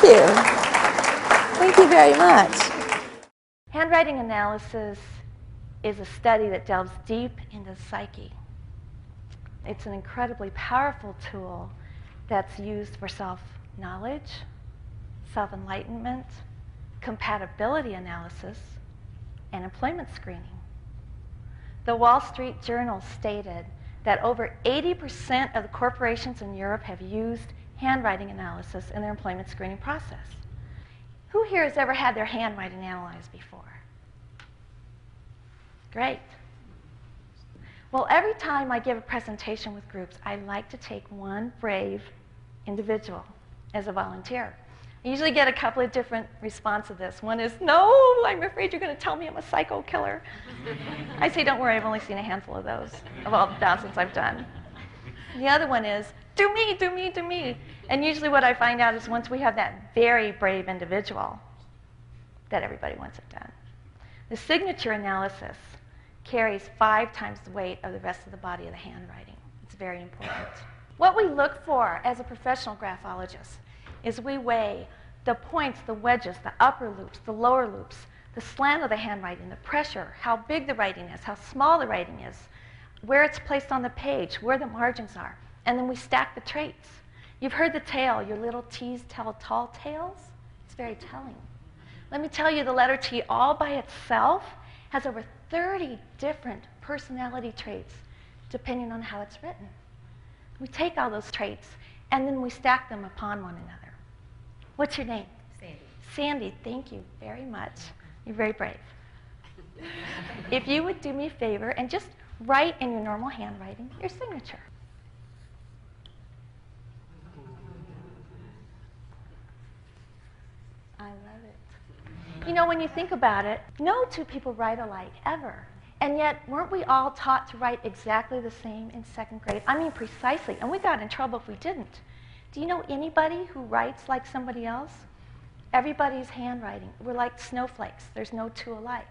you. Thank you very much. Handwriting analysis is a study that delves deep into the psyche. It's an incredibly powerful tool that's used for self-knowledge, self-enlightenment, compatibility analysis, and employment screening. The Wall Street Journal stated that over 80% of the corporations in Europe have used handwriting analysis in their employment screening process. Who here has ever had their handwriting analyzed before? Great. Well, every time I give a presentation with groups, I like to take one brave individual as a volunteer. I usually get a couple of different responses to this. One is, no, I'm afraid you're going to tell me I'm a psycho killer. I say, don't worry, I've only seen a handful of those, of all the thousands I've done. The other one is, do me, do me, do me. And usually what I find out is once we have that very brave individual, that everybody wants it done. The signature analysis carries 5 times the weight of the rest of the body of the handwriting. It's very important. What we look for as a professional graphologist is we weigh the points, the wedges, the upper loops, the lower loops, the slant of the handwriting, the pressure, how big the writing is, how small the writing is, where it's placed on the page, where the margins are. And then we stack the traits. You've heard the tale, your little T's tell tall tales. It's very telling. Let me tell you, the letter T all by itself has over 30 different personality traits depending on how it's written. We take all those traits and then we stack them upon one another. What's your name? Sandy. Sandy, thank you very much. You're very brave. If you would do me a favor and just write in your normal handwriting your signature. I love it. You know, when you think about it, no two people write alike, ever. And yet, weren't we all taught to write exactly the same in 2nd grade? I mean, precisely. And we got in trouble if we didn't. Do you know anybody who writes like somebody else? Everybody's handwriting. We're like snowflakes. There's no two alike.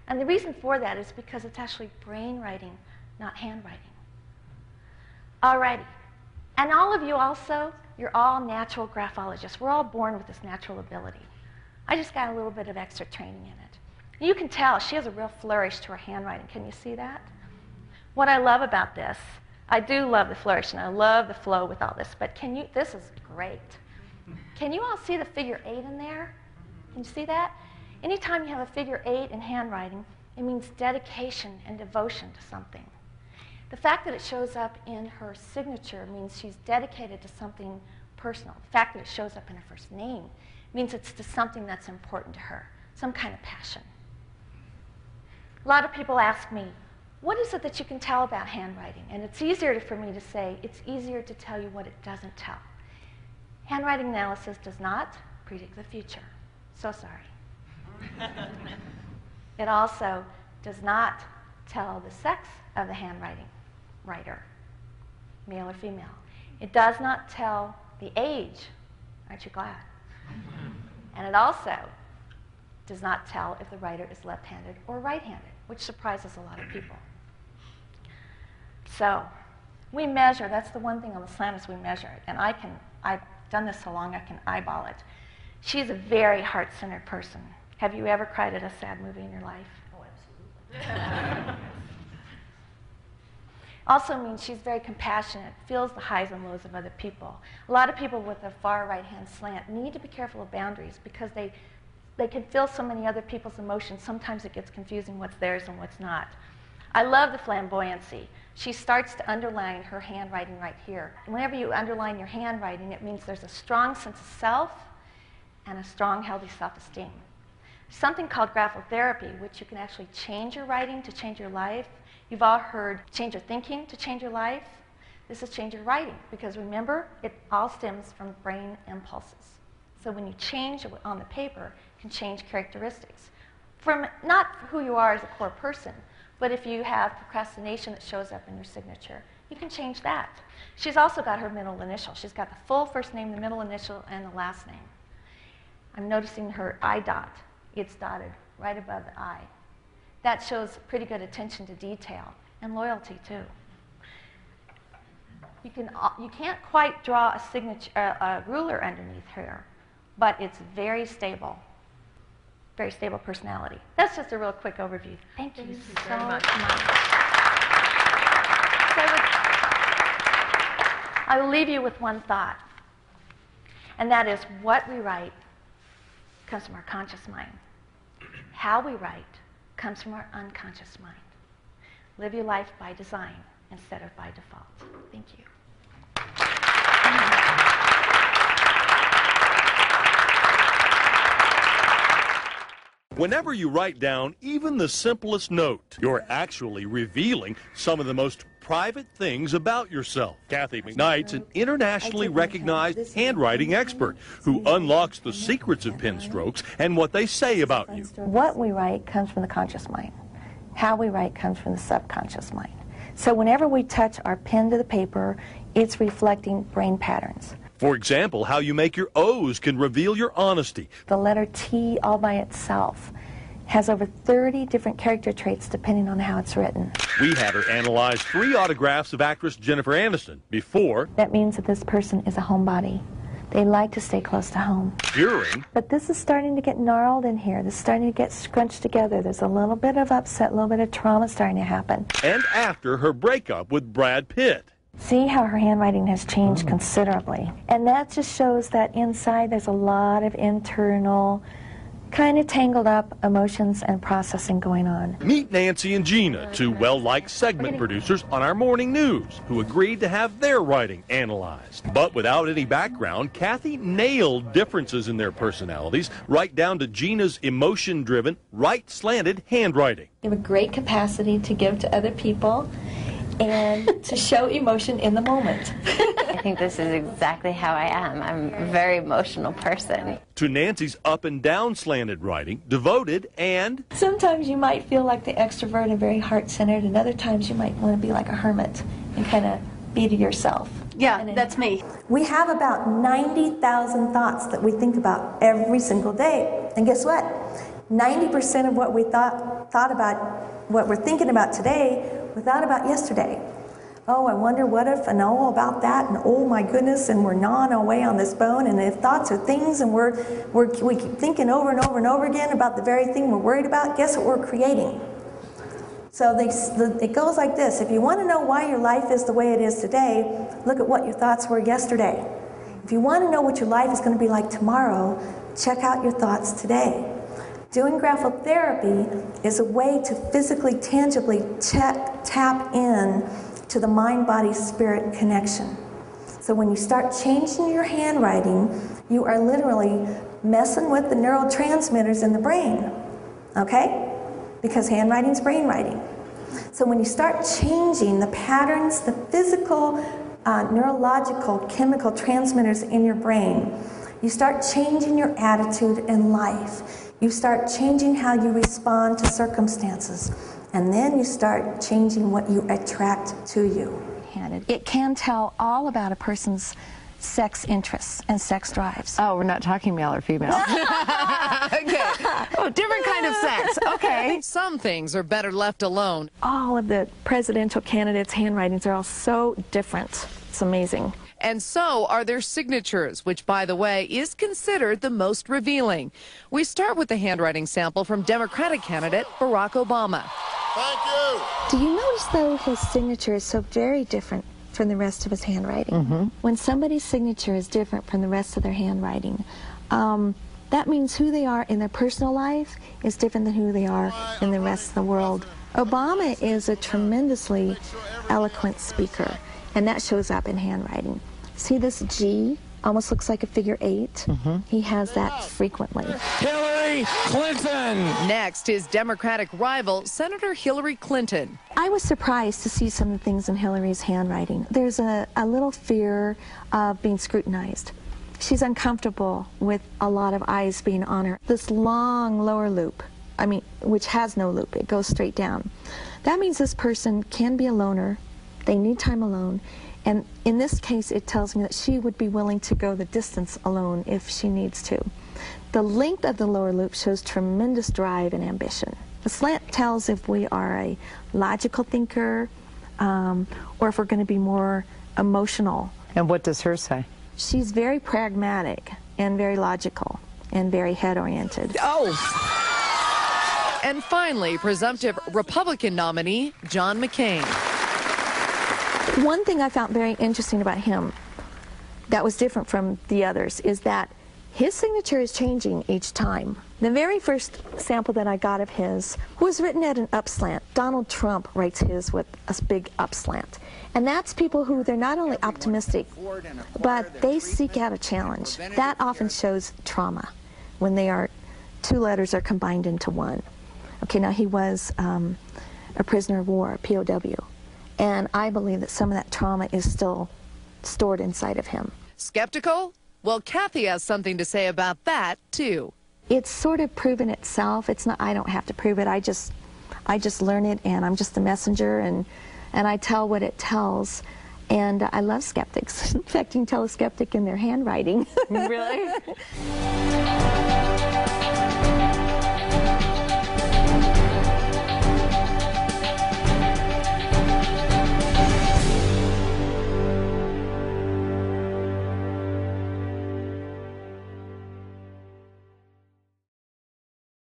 And the reason for that is because it's actually brain writing, not handwriting. All righty. And all of you also, you're all natural graphologists. We're all born with this natural ability. I just got a little bit of extra training in it. You can tell she has a real flourish to her handwriting. Can you see that? What I love about this, I do love the flourish, and I love the flow with all this, but can you, this is great. Can you all see the figure 8 in there? Can you see that? Anytime you have a figure 8 in handwriting, it means dedication and devotion to something. The fact that it shows up in her signature means she's dedicated to something personal. The fact that it shows up in her first name means it's to something that's important to her, some kind of passion. A lot of people ask me, what is it that you can tell about handwriting? And it's easier for me to say, it's easier to tell you what it doesn't tell. Handwriting analysis does not predict the future. So sorry. It also does not tell the sex of the handwriting writer, male or female. It does not tell the age. Aren't you glad? And it also does not tell if the writer is left-handed or right-handed, which surprises a lot of people. So we measure. That's the one thing on the slant is we measure it. And I've done this so long I can eyeball it. She's a very heart-centered person. Have you ever cried at a sad movie in your life? Oh, absolutely. Also means she's very compassionate, feels the highs and lows of other people. A lot of people with a far right-hand slant need to be careful of boundaries because they can feel so many other people's emotions. Sometimes it gets confusing what's theirs and what's not. I love the flamboyancy. She starts to underline her handwriting right here. And whenever you underline your handwriting, it means there's a strong sense of self and a strong, healthy self-esteem. Something called graphotherapy, which you can actually change your writing to change your life. You've all heard change your thinking to change your life. This is change your writing, because remember, it all stems from brain impulses. So when you change on the paper, it can change characteristics. From not who you are as a core person, but if you have procrastination that shows up in your signature, you can change that. She's also got her middle initial. She's got the full first name, the middle initial, and the last name. I'm noticing her I dot. It's dotted right above the I. That shows pretty good attention to detail and loyalty, too. You can't quite draw a ruler underneath here, but it's very stable personality. That's just a real quick overview. Thank you so much. So I will leave you with one thought, and that is what we write comes from our conscious mind. How we write comes from our unconscious mind. Live your life by design instead of by default. Thank you. Whenever you write down even the simplest note, you're actually revealing some of the most private things about yourself. Kathi McKnight's an internationally recognized handwriting expert who unlocks the secrets of pen strokes and what they say about you. What we write comes from the conscious mind. How we write comes from the subconscious mind. So whenever we touch our pen to the paper, it's reflecting brain patterns. For example, how you make your O's can reveal your honesty. The letter T all by itself has over 30 different character traits depending on how it's written. We had her analyze 3 autographs of actress Jennifer Aniston before. That means that this person is a homebody. They like to stay close to home. During. But this is starting to get gnarled in here. This is starting to get scrunched together. There's a little bit of upset, a little bit of trauma starting to happen. And after her breakup with Brad Pitt. See how her handwriting has changed considerably. And that just shows that inside there's a lot of internal, kind of tangled up emotions and processing going on. Meet Nancy and Gina, 2 well-liked segment producers on our morning news, who agreed to have their writing analyzed. But without any background, Kathi nailed differences in their personalities, right down to Gina's emotion-driven, right-slanted handwriting. You have a great capacity to give to other people and to show emotion in the moment. I think this is exactly how I am. I'm a very emotional person. To Nancy's up and down slanted writing, devoted and... Sometimes you might feel like the extrovert and very heart-centered, and other times you might want to be like a hermit and kind of be to yourself. Yeah, that's me. We have about 90,000 thoughts that we think about every single day. And guess what? 90% of what we thought about, what we're thinking about today, we thought about yesterday. Oh, I wonder what if, and oh, about that, and oh my goodness, and we're gnawing away on this bone, and if thoughts are things, and we keep thinking over and over and over again about the very thing we're worried about, guess what we're creating? So it goes like this. If you want to know why your life is the way it is today, look at what your thoughts were yesterday. If you want to know what your life is going to be like tomorrow, check out your thoughts today. Doing graphotherapy is a way to physically, tangibly tap in to the mind-body-spirit connection. So when you start changing your handwriting, you are literally messing with the neurotransmitters in the brain, okay? Because handwriting's brain writing. So when you start changing the patterns, the physical, neurological, chemical transmitters in your brain, you start changing your attitude in life. You start changing how you respond to circumstances. And then you start changing what you attract to you. It can tell all about a person's sex interests and sex drives. Oh, we're not talking male or female. Okay. Oh, different kind of sex. Okay. Some things are better left alone. All of the presidential candidates' handwritings are all so different. It's amazing. And so are their signatures, which, by the way, is considered the most revealing. We start with the handwriting sample from Democratic candidate Barack Obama. Thank you. Do you notice, though, his signature is so very different from the rest of his handwriting? When somebody's signature is different from the rest of their handwriting, that means who they are in their personal life is different than who they are in the rest of the world. Obama is a tremendously eloquent speaker, and that shows up in handwriting. See this G? Almost looks like a figure 8. He has that frequently. Hillary Clinton. Next, his Democratic rival, Senator Hillary Clinton. I was surprised to see some of the things in Hillary's handwriting. There's a little fear of being scrutinized. She's uncomfortable with a lot of eyes being on her. This long lower loop, which has no loop, it goes straight down. That means this person can be a loner. They need time alone. And in this case, it tells me that she would be willing to go the distance alone if she needs to. The length of the lower loop shows tremendous drive and ambition. The slant tells if we are a logical thinker or if we're going to be more emotional. And what does hers say? She's very pragmatic. and very logical and very head-oriented. Oh! And finally, presumptive Republican nominee John McCain. One thing I found very interesting about him that was different from the others is that his signature is changing each time. The very first sample that I got of his was written at an upslant. Donald Trump writes his with a big upslant. And that's people who, they're not only optimistic, but they seek out a challenge. That often shows trauma when they are, two letters are combined into one. Okay, now he was a prisoner of war, a POW. And I believe that some of that trauma is still stored inside of him. Skeptical? Well, Kathi has something to say about that, too. It's sort of proven itself. It's not, I don't have to prove it. I just learn it, and I'm just the messenger, and I tell what it tells. And I love skeptics. In fact, you can tell a skeptic in their handwriting. Really?